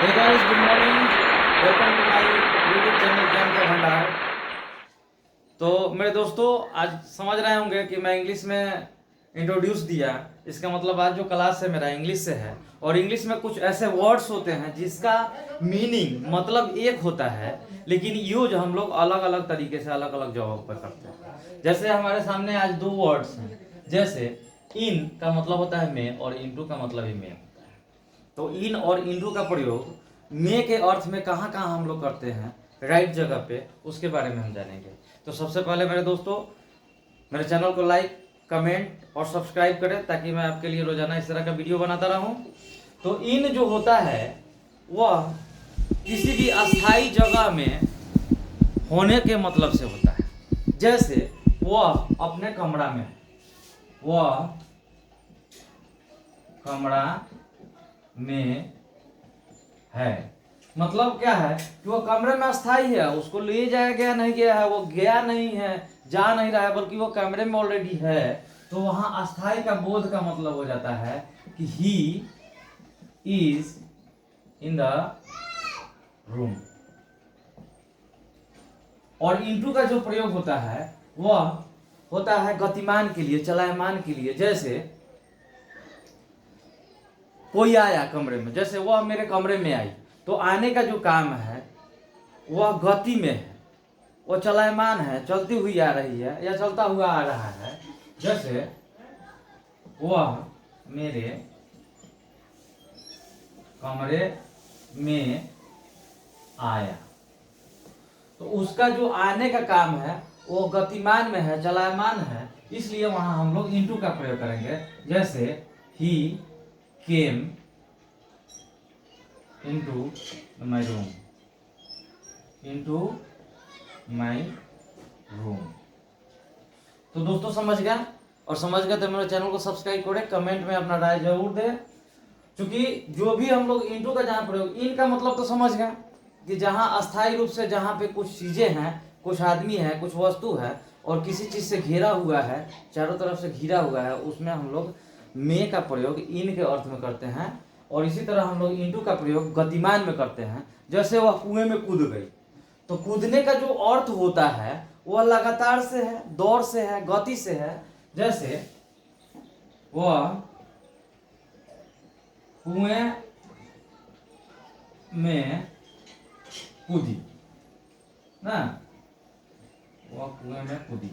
Hey guys, good morning. Welcome to my YouTube channel ज्ञान का भंडार। तो मेरे दोस्तों, आज समझ रहे होंगे कि मैं इंग्लिश में इंट्रोड्यूस दिया। इसका मतलब आज जो क्लास है मेरा इंग्लिश से है, और इंग्लिश में कुछ ऐसे वर्ड्स होते हैं जिसका मीनिंग मतलब एक होता है, लेकिन यूज हम लोग अलग अलग तरीके से अलग अलग जगहों पर करते हैं। जैसे हमारे सामने आज दो वर्ड्स हैं, जैसे इन का मतलब होता है मैं, और इनटू का मतलब ही मैं। तो इन और इनटू का प्रयोग मे के अर्थ में कहाँ कहाँ हम लोग करते हैं, राइट जगह पे, उसके बारे में हम जानेंगे। तो सबसे पहले मेरे दोस्तों, मेरे चैनल को लाइक, कमेंट और सब्सक्राइब करें, ताकि मैं आपके लिए रोजाना इस तरह का वीडियो बनाता रहूं। तो इन जो होता है वह किसी भी अस्थाई जगह में होने के मतलब से होता है। जैसे वह अपने कमरा में, वह कमरा में है, मतलब क्या है कि वो कमरे में अस्थाई है, उसको ले जाया गया नहीं गया है, वो गया नहीं है, जा नहीं रहा है, बल्कि वो कमरे में ऑलरेडी है। तो वहां अस्थाई का बोध का मतलब हो जाता है कि he is in the room. और इनटू का जो प्रयोग होता है वह होता है गतिमान के लिए, चलायमान के लिए। जैसे कोई आया कमरे में, जैसे वह मेरे कमरे में आई, तो आने का जो काम है वह गति में है, वो चलायमान है, चलती हुई आ रही है या चलता हुआ आ रहा है। जैसे वह मेरे कमरे में आया, तो उसका जो आने का काम है वो गतिमान में है, चलायमान है, इसलिए वहां हम लोग इनटू का प्रयोग करेंगे। जैसे ही came into my room, into my room. तो दोस्तों समझ गया, और समझ गया तो मेरे चैनल को सब्सक्राइब करें, कमेंट में अपना राय जरूर दें। क्योंकि जो भी हम लोग इनटू का जहाँ प्रयोग, इन का मतलब तो समझ गए कि जहाँ अस्थायी रूप से, जहाँ पे कुछ चीजें हैं, कुछ आदमी है, कुछ वस्तु है, और किसी चीज से घेरा हुआ है, चारों तरफ से घिरा हुआ है, उसमें हम लोग मे का प्रयोग इन के अर्थ में करते हैं। और इसी तरह हम लोग इनटू का प्रयोग गतिमान में करते हैं। जैसे वह कुएं में कूद गई, तो कूदने का जो अर्थ होता है वह लगातार से है, दौड़ से है, गति से है। जैसे वह कुएं में कूदी ना, वह कुएं में कूदी,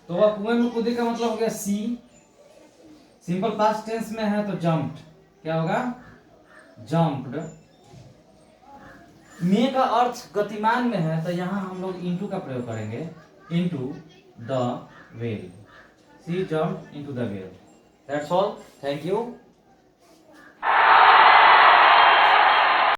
तो वह कुएं में कूदी का मतलब हो गया सी। सिंपल पास्ट टेंस में है तो जंप्ड, क्या होगा, जंप्ड। मे का अर्थ गतिमान में है, तो यहां हम लोग इनटू का प्रयोग करेंगे, into the well. She jumped into the well. That's all, thank you.